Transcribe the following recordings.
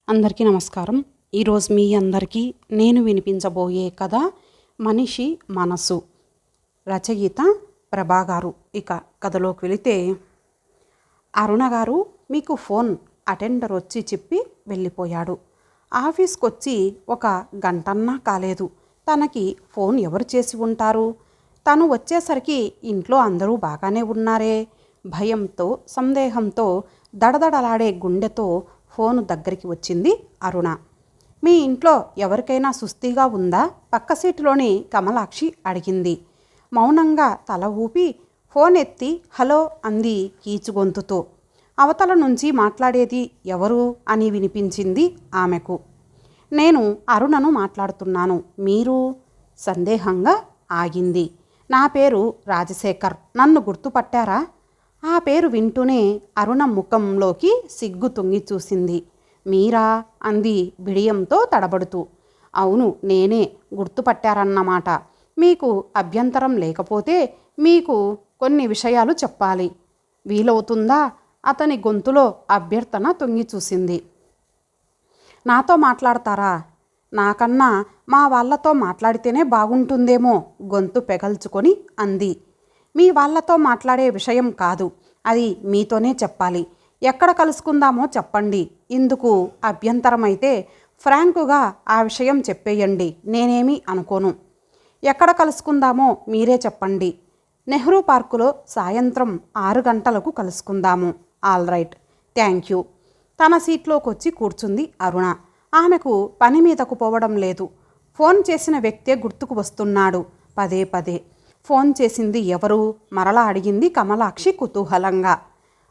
అందరికీ నమస్కారం. ఈరోజు మీ అందరికీ నేను వినిపించబోయే కథ మనిషి మనసు. రచయిత ప్రభా గారు. ఇక కథలోకి వెళితే, అరుణ గారు మీకు ఫోన్ అటెండర్ వచ్చి చెప్పి వెళ్ళిపోయాడు. ఆఫీస్కి వచ్చి ఒక గంటన్నా కాలేదు. తనకి ఫోన్ ఎవరు చేసి ఉంటారు? తను వచ్చేసరికి ఇంట్లో అందరూ బాగానే ఉన్నారే? భయంతో సందేహంతో దడదడలాడే గుండెతో ఫోను దగ్గరికి వచ్చింది అరుణ. మీ ఇంట్లో ఎవరికైనా సుస్థిగా ఉందా? పక్క సీటులోని కమలాక్షి అడిగింది. మౌనంగా తల ఊపి ఫోన్ ఎత్తి హలో అంది కీచుగొంతుతో. అవతల నుంచి మాట్లాడేది ఎవరు అని వినిపించింది ఆమెకు. నేను అరుణను మాట్లాడుతున్నాను. మీరు? సందేహంగా ఆగింది. నా పేరు రాజశేఖర్. నన్ను గుర్తుపట్టారా? ఆ పేరు వింటూనే అరుణ ముఖంలోకి సిగ్గు తొంగి చూసింది. మీరా? అంది బిడియంతో తడబడుతూ. అవును, నేనే. గుర్తుపట్టారన్నమాట. మీకు అభ్యంతరం లేకపోతే మీకు కొన్ని విషయాలు చెప్పాలి. వీలవుతుందా? అతని గొంతులో అభ్యర్థన తొంగి చూసింది. నాతో మాట్లాడతారా? నాకన్నా మా వాళ్ళతో మాట్లాడితేనే బాగుంటుందేమో గొంతు పెగల్చుకొని అంది. మీ వాళ్ళతో మాట్లాడే విషయం కాదు, అది మీతోనే చెప్పాలి. ఎక్కడ కలుసుకుందామో చెప్పండి. ఇందుకు అభ్యంతరమైతే ఫ్రాంకుగా ఆ విషయం చెప్పేయండి. నేనేమీ అనుకోను. ఎక్కడ కలుసుకుందామో మీరే చెప్పండి. నెహ్రూ పార్కులో సాయంత్రం 6 గంటలకు కలుసుకుందాము. All right, thank you. తన సీట్లోకి వచ్చి కూర్చుంది అరుణ. ఆమెకు పని మీదకు పోవడం లేదు. ఫోన్ చేసిన వ్యక్తే గుర్తుకు వస్తున్నాడు పదే పదే. ఫోన్ చేసింది ఎవరు? మరలా అడిగింది కమలాక్షి కుతూహలంగా.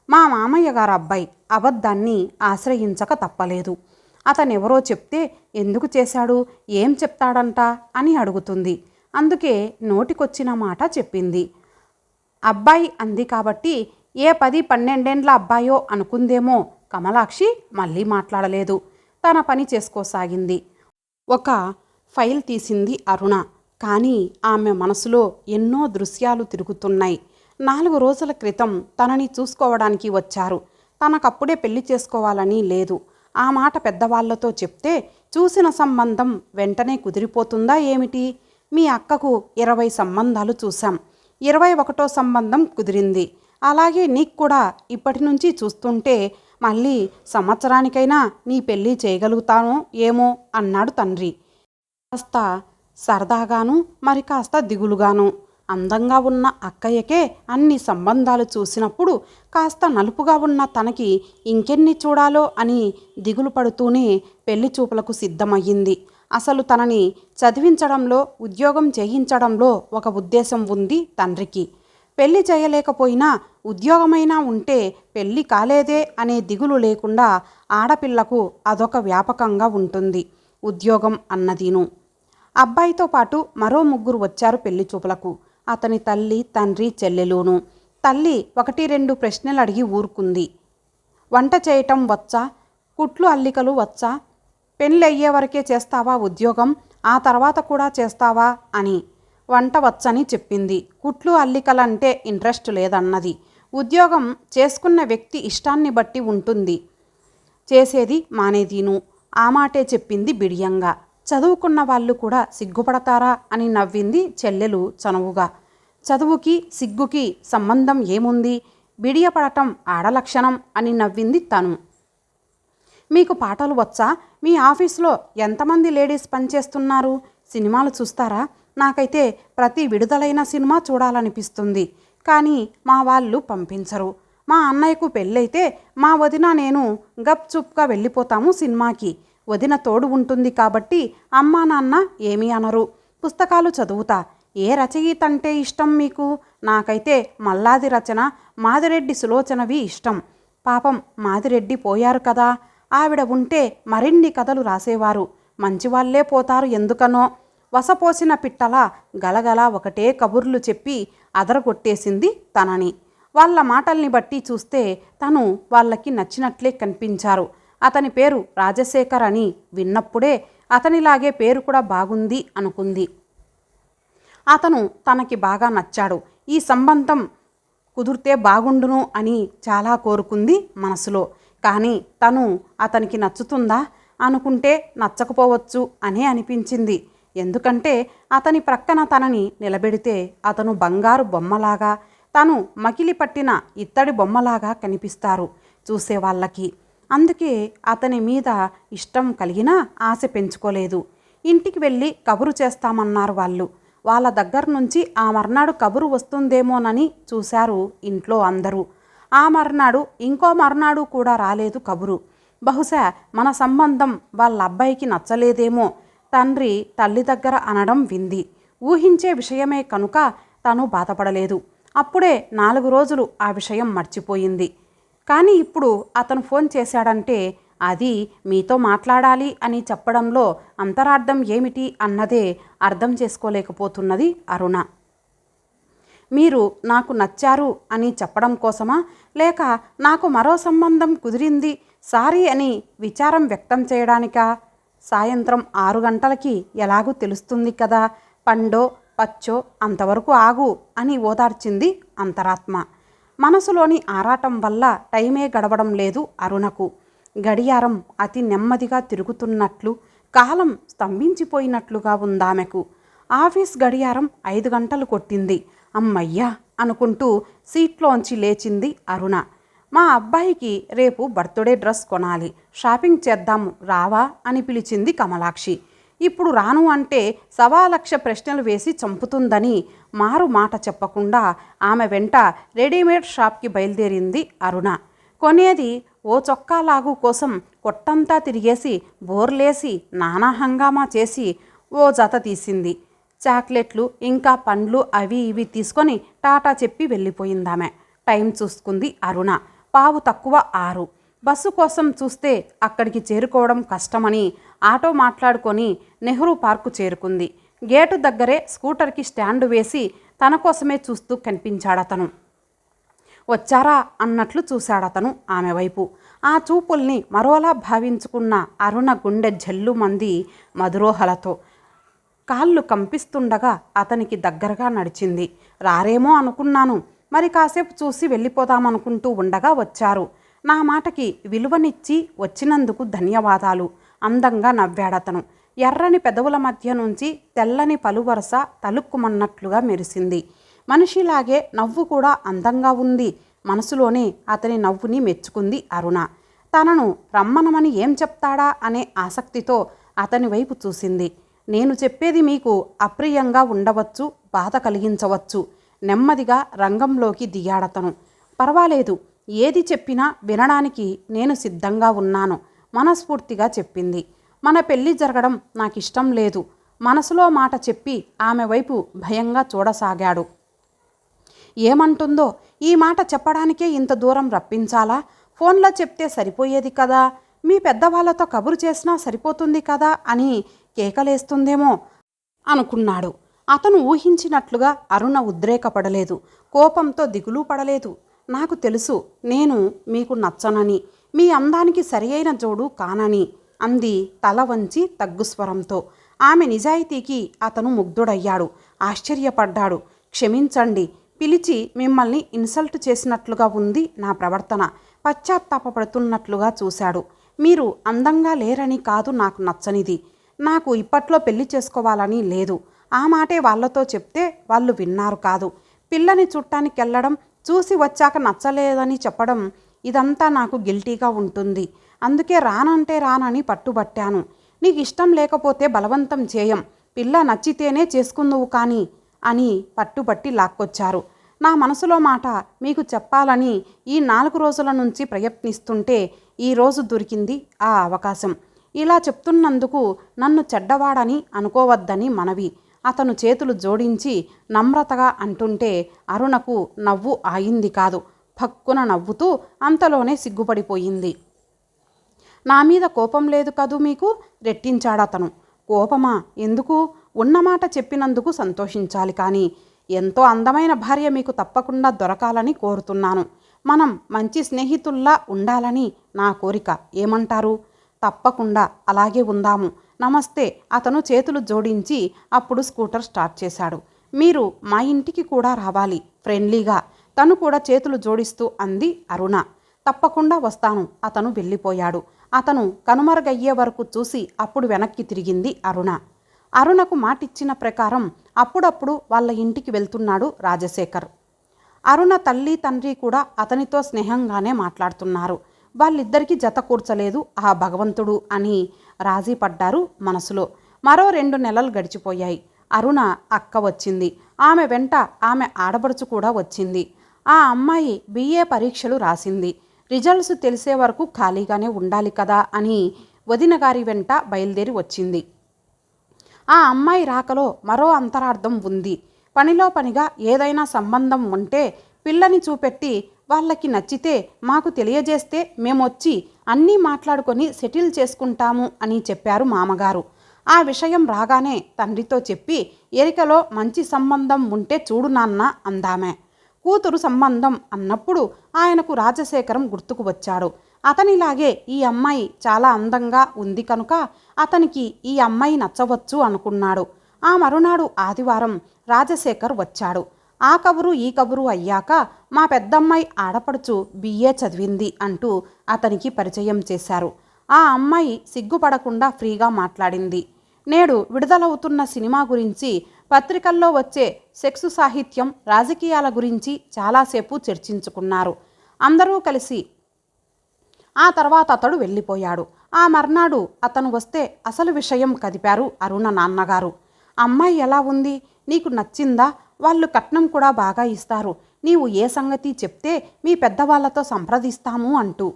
మా మామయ్య గారు అబ్బాయి. అబద్ధాన్ని ఆశ్రయించక తప్పలేదు. అతనెవరో చెప్తే ఎందుకు చేశాడు, ఏం చెప్తాడంట అని అడుగుతుంది. అందుకే నోటికొచ్చిన మాట చెప్పింది. అబ్బాయి అంది కాబట్టి ఏ 10-12 అబ్బాయో అనుకుందేమో. కమలాక్షి మళ్ళీ మాట్లాడలేదు. తన పని చేసుకోసాగింది. ఒక ఫైల్ తీసింది అరుణ. కానీ ఆమె మనసులో ఎన్నో దృశ్యాలు తిరుగుతున్నాయి. 4 రోజుల క్రితం తనని చూసుకోవడానికి వచ్చారు. తనకప్పుడే పెళ్లి చేసుకోవాలని లేదు. ఆ మాట పెద్దవాళ్లతో చెప్తే చూసిన సంబంధం వెంటనే కుదిరిపోతుందా ఏమిటి? మీ అక్కకు 20 సంబంధాలు చూశాం. 21వ సంబంధం కుదిరింది. అలాగే నీకు కూడా ఇప్పటి నుంచి చూస్తుంటే మళ్ళీ సంవత్సరానికైనా నీ పెళ్ళి చేయగలుగుతానో ఏమో అన్నాడు తండ్రి. కాస్త సరదాగాను, మరి కాస్త దిగులుగాను. అందంగా ఉన్న అక్కయ్యకే అన్ని సంబంధాలు చూసినప్పుడు కాస్త నలుపుగా ఉన్న తనకి ఇంకెన్ని చూడాలో అని దిగులు పడుతూనే పెళ్లి చూపులకు సిద్ధమయ్యింది. అసలు తనని చదివించడంలో, ఉద్యోగం చేయించడంలో ఒక ఉద్దేశం ఉంది తండ్రికి. పెళ్లి చేయలేకపోయినా ఉద్యోగమైనా ఉంటే పెళ్లి కాలేదే అనే దిగులు లేకుండా ఆడపిల్లకు అదొక వ్యాపకంగా ఉంటుంది ఉద్యోగం అన్నదీను. అబ్బాయితో పాటు మరో 3 వచ్చారు పెళ్లి చూపులకు. అతని తల్లి, తండ్రి, చెల్లెలును. తల్లి 1-2 ప్రశ్నలు అడిగి ఊరుకుంది. వంట చేయటం వచ్చా? కుట్లు అల్లికలు వచ్చా? పెళ్ళయ్యే వరకే చేస్తావా ఉద్యోగం? ఆ తర్వాత కూడా చేస్తావా అని. వంట వచ్చని చెప్పింది. కుట్లు అల్లికలంటే ఇంట్రెస్ట్ లేదన్నది. ఉద్యోగం చేసుకున్న వ్యక్తి ఇష్టాన్ని బట్టి ఉంటుంది చేసేది మానేదీను. ఆ మాటే చెప్పింది బిడియంగా. చదువుకున్న వాళ్ళు కూడా సిగ్గుపడతారా అని నవ్వింది చెల్లెలు చనువుగా. చదువుకి సిగ్గుకి సంబంధం ఏముంది? బిడియపడటం ఆడలక్షణం అని నవ్వింది తను. మీకు పాటలు వచ్చా? మీ ఆఫీసులో ఎంతమంది లేడీస్ పనిచేస్తున్నారు? సినిమాలు చూస్తారా? నాకైతే ప్రతి విడుదలైన సినిమా చూడాలనిపిస్తుంది. కానీ మా వాళ్ళు పంపించరు. మా అన్నయ్యకు పెళ్ళైతే మా వదిన నేను గప్చుప్గా వెళ్ళిపోతాము సినిమాకి. వదిన తోడు ఉంటుంది కాబట్టి అమ్మా నాన్న ఏమీ అనరు. పుస్తకాలు చదువుతా. ఏ రచయిత అంటే ఇష్టం మీకు? నాకైతే మల్లాది రచన, మాదిరెడ్డి సులోచనవి ఇష్టం. పాపం మాదిరెడ్డి పోయారు కదా. ఆవిడ ఉంటే మరిన్ని కథలు రాసేవారు. మంచివాళ్లే పోతారు ఎందుకనో. వసపోసిన పిట్టలా గలగల ఒకటే కబుర్లు చెప్పి అదరగొట్టేసింది తనని. వాళ్ళ మాటల్ని బట్టి చూస్తే తను వాళ్ళకి నచ్చినట్లే కనిపించారు. అతని పేరు రాజశేఖర్ అని విన్నప్పుడే అతనిలాగే పేరు కూడా బాగుంది అనుకుంది. అతను తనకి బాగా నచ్చాడు. ఈ సంబంధం కుదిరితే బాగుండును అని చాలా కోరుకుంది మనసులో. కానీ తను అతనికి నచ్చుతుందా? అనుకుంటే నచ్చకపోవచ్చు అనే అనిపించింది. ఎందుకంటే అతని ప్రక్కన తనని నిలబెడితే అతను బంగారు బొమ్మలాగా, తను మకిలి పట్టిన ఇత్తడి బొమ్మలాగా కనిపిస్తారు చూసేవాళ్ళకి. అందుకే అతని మీద ఇష్టం కలిగినా ఆశ పెంచుకోలేదు. ఇంటికి వెళ్ళి కబురు చేస్తామన్నారు వాళ్ళు. వాళ్ళ దగ్గర నుంచి ఆ మర్నాడు కబురు వస్తుందేమోనని చూశారు ఇంట్లో అందరూ. ఆ మర్నాడు ఇంకో మర్నాడు కూడా రాలేదు కబురు. బహుశా మన సంబంధం వాళ్ళ అబ్బాయికి నచ్చలేదేమో తండ్రి తల్లి దగ్గర అనడం వింది. ఊహించే విషయమే కనుక తను బాధపడలేదు. అప్పుడే 4 రోజులు ఆ విషయం మర్చిపోయింది. కానీ ఇప్పుడు అతను ఫోన్ చేశాడంటే అది మీతో మాట్లాడాలి అని చెప్పడంలో అంతరార్థం ఏమిటి అన్నదే అర్థం చేసుకోలేకపోతున్నది అరుణ. మీరు నాకు నచ్చారు అని చెప్పడం కోసమా, లేక నాకు మరో సంబంధం కుదిరింది సారీ అని విచారం వ్యక్తం చేయడానికా? సాయంత్రం 6 గంటలకి ఎలాగూ తెలుస్తుంది కదా, పండో పచ్చో అంతవరకు ఆగు అని ఓదార్చింది అంతరాత్మ. మనసులోని ఆరాటం వల్ల టైమే గడవడం లేదు అరుణకు. గడియారం అతి నెమ్మదిగా తిరుగుతున్నట్లు, కాలం స్తంభించిపోయినట్లుగా ఉందామెకు. ఆఫీస్ గడియారం 5 గంటలు కొట్టింది. అమ్మయ్యా అనుకుంటూ సీట్లోంచి లేచింది అరుణ. మా అబ్బాయికి రేపు బర్త్డే డ్రెస్ కొనాలి, షాపింగ్ చేద్దాము రావా అని పిలిచింది కమలాక్షి. ఇప్పుడు రాను అంటే 1,00,000 ప్రశ్నలు వేసి చంపుతుందని మారు మాట చెప్పకుండా ఆమె వెంట రెడీమేడ్ షాప్కి బయలుదేరింది అరుణ. కొనేది ఓ చొక్కా లాగు కోసం కొట్టంతా తిరిగేసి బోర్లేసి నానా హంగామా చేసి ఓ జత తీసింది. చాక్లెట్లు ఇంకా పండ్లు అవి ఇవి తీసుకొని టాటా చెప్పి వెళ్ళిపోయిందామె. టైం చూసుకుంది అరుణ. 6:15. బస్సు కోసం చూస్తే అక్కడికి చేరుకోవడం కష్టమని ఆటో మాట్లాడుకొని నెహ్రూ పార్కు చేరుకుంది. గేటు దగ్గరే స్కూటర్కి స్టాండ్ వేసి తన కోసమే చూస్తూ కనిపించాడతను. వచ్చారా అన్నట్లు చూశాడతను ఆమె వైపు. ఆ చూపుల్ని మరోలా భావించుకున్న అరుణ గుండె జల్లుమంది మధురోహలతో. కాళ్ళు కంపిస్తుండగా అతనికి దగ్గరగా నడిచింది. రారేమో అనుకున్నాను, మరి కాసేపు చూసి వెళ్ళిపోదామనుకుంటూ ఉండగా వచ్చారు. నా మాటకి విలువనిచ్చి వచ్చినందుకు ధన్యవాదాలు అందంగా నవ్వాడతను. ఎర్రని పెదవుల మధ్య నుంచి తెల్లని పలువరస తలుక్కుమన్నట్లుగా మెరిసింది. మనిషిలాగే నవ్వు కూడా అందంగా ఉంది. మనసులోనే అతని నవ్వుని మెచ్చుకుంది అరుణ. తనను రమ్మనమని ఏం చెప్తాడా అనే ఆసక్తితో అతని వైపు చూసింది. నేను చెప్పేది మీకు అప్రియంగా ఉండవచ్చు, బాధ కలిగించవచ్చు. నెమ్మదిగా రంగంలోకి దిగాడతను. పర్వాలేదు, ఏది చెప్పినా వినడానికి నేను సిద్ధంగా ఉన్నాను మనస్ఫూర్తిగా చెప్పింది. మన పెళ్లి జరగడం నాకిష్టం లేదు. మనసులో మాట చెప్పి ఆమె వైపు భయంగా చూడసాగాడు. ఏమంటుందో, ఈ మాట చెప్పడానికే ఇంత దూరం రప్పించాలా? ఫోన్లో చెప్తే సరిపోయేది కదా, మీ పెద్దవాళ్ళతో కబురు చేసినా సరిపోతుంది కదా అని కేకలేస్తుందేమో అనుకున్నాడు. అతను ఊహించినట్లుగా అరుణ ఉద్రేకపడలేదు, కోపంతో దిగులు పడలేదు. నాకు తెలుసు నేను మీకు నచ్చనని, మీ అందానికి సరియైన జోడు కానని అంది తల వంచి తగ్గుస్వరంతో. ఆమె నిజాయితీకి అతను ముగ్ధుడయ్యాడు, ఆశ్చర్యపడ్డాడు. క్షమించండి, పిలిచి మిమ్మల్ని ఇన్సల్ట్ చేసినట్లుగా ఉంది నా ప్రవర్తన. పశ్చాత్తాపడుతున్నట్లుగా చూశాడు. మీరు అందంగా లేరని కాదు నాకు నచ్చనిది, నాకు ఇప్పట్లో పెళ్లి చేసుకోవాలని లేదు. ఆ మాటే వాళ్ళతో చెప్తే వాళ్ళు విన్నారు కాదు. పిల్లని చుట్టానికి వెళ్ళడం, చూసి వచ్చాక నచ్చలేదని చెప్పడం, ఇదంతా నాకు గిల్టీగా ఉంటుంది. అందుకే రానంటే రానని పట్టుబట్టాను. నీకు ఇష్టం లేకపోతే బలవంతం చేయం, పిల్ల నచ్చితేనే చేసుకుందువు కానీ అని పట్టుబట్టి లాక్కొచ్చారు. నా మనసులో మాట మీకు చెప్పాలని ఈ 4 రోజుల నుంచి ప్రయత్నిస్తుంటే ఈరోజు దొరికింది ఆ అవకాశం. ఇలా చెప్తున్నందుకు నన్ను చెడ్డవాడని అనుకోవద్దని మనవి. అతను చేతులు జోడించి నమ్రతగా అంటుంటే అరుణకు నవ్వు ఆగింది కాదు. భక్కున నవ్వుతూ అంతలోనే సిగ్గుపడిపోయింది. నా మీద కోపం లేదు కదూ మీకు? రెట్టించాడతను. కోపమా? ఎందుకు? ఉన్నమాట చెప్పినందుకు సంతోషించాలి. కానీ ఎంతో అందమైన భార్య మీకు తప్పకుండా దొరకాలని కోరుతున్నాను. మనం మంచి స్నేహితుల్లా ఉండాలని నా కోరిక. ఏమంటారు? తప్పకుండా అలాగే ఉందాము. నమస్తే. అతను చేతులు జోడించి అప్పుడు స్కూటర్ స్టార్ట్ చేశాడు. మీరు మా ఇంటికి కూడా రావాలి ఫ్రెండ్లీగా తను కూడా చేతులు జోడిస్తూ అంది అరుణ. తప్పకుండా వస్తాను. అతను వెళ్ళిపోయాడు. అతను కనుమరుగయ్యే వరకు చూసి అప్పుడు వెనక్కి తిరిగింది అరుణ. అరుణకు మాటిచ్చిన ప్రకారం అప్పుడప్పుడు వాళ్ళ ఇంటికి వెళ్తున్నాడు రాజశేఖర్. అరుణ తల్లి తండ్రి కూడా అతనితో స్నేహంగానే మాట్లాడుతున్నారు. వాళ్ళిద్దరికీ జత కూర్చలేదు ఆ భగవంతుడు అని రాజీ పడ్డారు మనసులో. మరో 2 నెలలు గడిచిపోయాయి. అరుణ అక్క వచ్చింది. ఆమె వెంట ఆమె ఆడపడుచు కూడా వచ్చింది. ఆ అమ్మాయి BA పరీక్షలు రాసింది. రిజల్ట్స్ తెలిసే వరకు ఖాళీగానే ఉండాలి కదా అని వదిన గారి వెంట బయలుదేరి వచ్చింది. ఆ అమ్మాయి రాకలో మరో అంతరార్థం ఉంది. పనిలో పనిగా ఏదైనా సంబంధం ఉంటే పిల్లని చూపెట్టి వాళ్ళకి నచ్చితే మాకు తెలియజేస్తే మేమొచ్చి అన్నీ మాట్లాడుకొని సెటిల్ చేసుకుంటాము అని చెప్పారు మామగారు. ఆ విషయం రాగానే తండ్రితో చెప్పి ఎరికలో మంచి సంబంధం ఉంటే చూడు నాన్న అందామే. కూతురు సంబంధం అన్నప్పుడు ఆయనకు రాజశేఖరం గుర్తుకు వచ్చాడు. అతనిలాగే ఈ అమ్మాయి చాలా అందంగా ఉంది కనుక అతనికి ఈ అమ్మాయి నచ్చవచ్చు అనుకున్నాడు. ఆ మరునాడు ఆదివారం రాజశేఖర్ వచ్చాడు. ఆ కబురు ఈ కబురు అయ్యాక మా పెద్దమ్మాయి ఆడపడుచు BA చదివింది అంటూ అతనికి పరిచయం చేశారు. ఆ అమ్మాయి సిగ్గుపడకుండా ఫ్రీగా మాట్లాడింది. నేడు విడుదలవుతున్న సినిమా గురించి, పత్రికల్లో వచ్చే సెక్సు సాహిత్యం, రాజకీయాల గురించి చాలాసేపు చర్చించుకున్నారు అందరూ కలిసి. ఆ తర్వాత అతడు వెళ్ళిపోయాడు. ఆ మర్నాడు అతను వస్తే అసలు విషయం కదిపారు అరుణ నాన్నగారు. అమ్మాయి ఎలా ఉంది, నీకు నచ్చిందా? వాళ్ళు కట్నం కూడా బాగా ఇస్తారు. నీవు ఏ సంగతి చెప్తే మీ పెద్దవాళ్లతో సంప్రదిస్తాము అంటూ.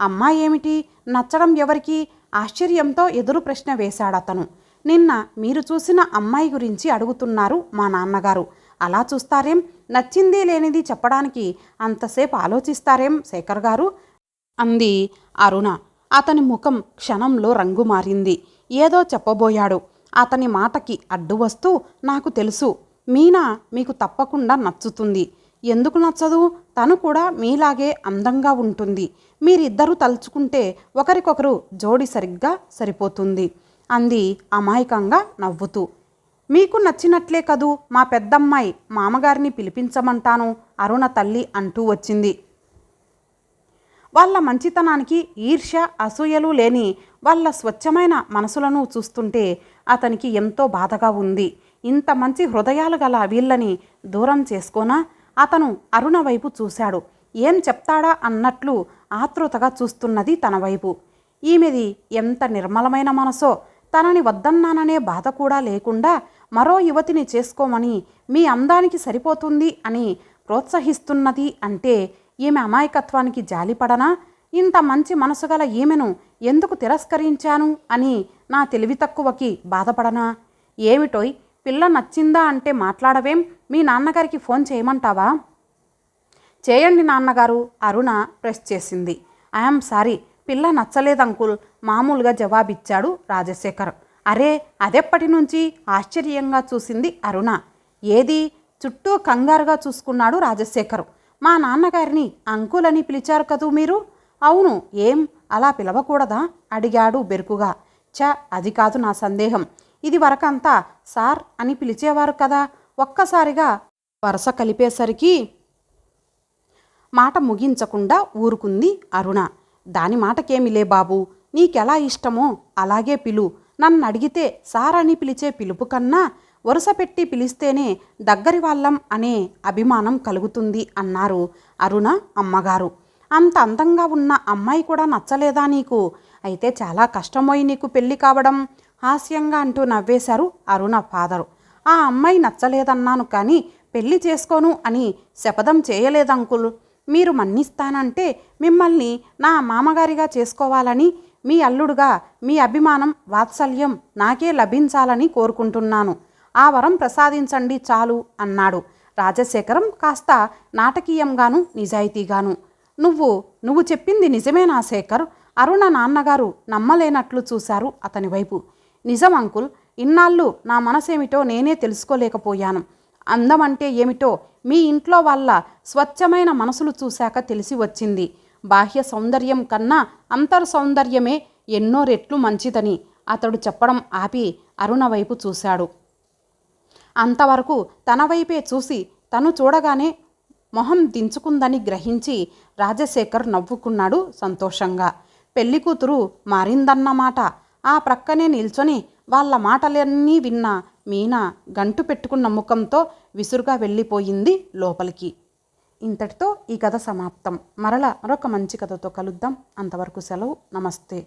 అమ్మాయి ఏమిటి, నచ్చడం ఎవరికి? ఆశ్చర్యంతో ఎదురు ప్రశ్న వేశాడతను. నిన్న మీరు చూసిన అమ్మాయి గురించి అడుగుతున్నారు మా నాన్నగారు. అలా చూస్తారేం? నచ్చింది లేనిది చెప్పడానికి అంతసేపు ఆలోచిస్తారేం శేఖర్ గారు అంది అరుణ. అతని ముఖం క్షణంలో రంగు మారింది. ఏదో చెప్పబోయాడు. అతని మాటకి అడ్డు వస్తూ, నాకు తెలుసు మీనా మీకు తప్పకుండా నచ్చుతుంది. ఎందుకు నచ్చదు? తను కూడా మీలాగే అందంగా ఉంటుంది. మీరిద్దరూ తలుచుకుంటే ఒకరికొకరు జోడి సరిగ్గా సరిపోతుంది అంది అమాయకంగా నవ్వుతూ. మీకు నచ్చినట్లే కదూ మా పెద్దమ్మాయి, మామగారిని పిలిపించమంటాను అరుణ తల్లి అంటూ వచ్చింది. వాళ్ళ మంచితనానికి ఈర్ష్య అసూయలు లేని వాళ్ళ స్వచ్ఛమైన మనసులను చూస్తుంటే అతనికి ఎంతో బాధగా ఉంది. ఇంత మంచి హృదయాలు గల వీళ్ళని దూరం చేసుకోనా? అతను అరుణ వైపు చూశాడు. ఏం చెప్తాడా అన్నట్లు ఆతృతగా చూస్తున్నది తన వైపు. ఈమెది ఎంత నిర్మలమైన మనసో! తనని వద్దన్నాననే బాధ కూడా లేకుండా మరో యువతిని చేసుకోమని, మీ అందానికి సరిపోతుంది అని ప్రోత్సహిస్తున్నది అంటే ఈమె అమాయకత్వానికి జాలిపడనా? ఇంత మంచి మనసు గల ఈమెను ఎందుకు తిరస్కరించాను అని నా తెలివి తక్కువకి బాధపడనా? ఏమిటోయ్, పిల్ల నచ్చిందా అంటే మాట్లాడవేం? మీ నాన్నగారికి ఫోన్ చేయమంటావా? చేయండి నాన్నగారు అరుణ ప్రెస్ చేసింది. ఐఎమ్ సారీ, పిల్ల నచ్చలేదంకుల్ మామూలుగా జవాబిచ్చాడు రాజశేఖర్. అరే, అదెప్పటి నుంచి? ఆశ్చర్యంగా చూసింది అరుణ. ఏది? చుట్టూ కంగారుగా చూసుకున్నాడు రాజశేఖర్. మా నాన్నగారిని అంకుల్ అని పిలిచారు కదూ మీరు? అవును, ఏం అలా పిలవకూడదా అడిగాడు బెరుకుగా. అది కాదు నా సందేహం. ఇది వరకంతా సార్ అని పిలిచేవారు కదా. ఒక్కసారిగా వరుస కలిపేసరికి మాట ముగించకుండా ఊరుకుంది అరుణ. దాని మాటకేమిలే బాబు, నీకెలా ఇష్టమో అలాగే పిలు. నన్ను అడిగితే సార్ అని పిలిచే పిలుపు కన్నా వరుస పెట్టి పిలిస్తేనే దగ్గరి వాళ్ళం అనే అభిమానం కలుగుతుంది అన్నారు అరుణ అమ్మగారు. అంత అందంగా ఉన్న అమ్మాయి కూడా నచ్చలేదా నీకు? అయితే చాలా కష్టమోయి నీకు పెళ్లి కావడం హాస్యంగా అంటూ నవ్వేశారు అరుణ ఫాదరు. ఆ అమ్మాయి నచ్చలేదన్నాను కానీ పెళ్లి చేసుకోను అని శపథం చేయలేదంకుల్. మీరు మన్నిస్తానంటే మిమ్మల్ని నా మామగారిగా చేసుకోవాలని, మీ అల్లుడుగా మీ అభిమానం వాత్సల్యం నాకే లభించాలని కోరుకుంటున్నాను. ఆ వరం ప్రసాదించండి చాలు అన్నాడు రాజశేఖరం కాస్త నాటకీయంగాను నిజాయితీగాను. నువ్వు చెప్పింది నిజమేనా శేఖర్? అరుణ నాన్నగారు నమ్మలేనట్లు చూశారు అతని వైపు. నిజం అంకుల్, ఇన్నాళ్ళు నా మనసేమిటో నేనే తెలుసుకోలేకపోయాను. అందమంటే ఏమిటో మీ ఇంట్లో వాళ్ళ స్వచ్ఛమైన మనసులు చూశాక తెలిసి వచ్చింది. బాహ్య సౌందర్యం కన్నా అంతర్ సౌందర్యమే ఎన్నో రెట్లు మంచిదని అతడు చెప్పడం ఆపి అరుణ వైపు చూశాడు. అంతవరకు తన వైపే చూసి తను చూడగానే మొహం దించుకుందని గ్రహించి రాజశేఖర్ నవ్వుకున్నాడు సంతోషంగా. పెళ్లి కూతురు మారిందన్నమాట. ఆ ప్రక్కనే నిల్చొని వాళ్ళ మాటలన్నీ విన్న మీనా గంటు పెట్టుకున్న ముఖంతో విసురుగా వెళ్ళిపోయింది లోపలికి. ఇంతటితో ఈ కథ సమాప్తం. మరలా మరొక మంచి కథతో కలుద్దాం. అంతవరకు సెలవు. నమస్తే.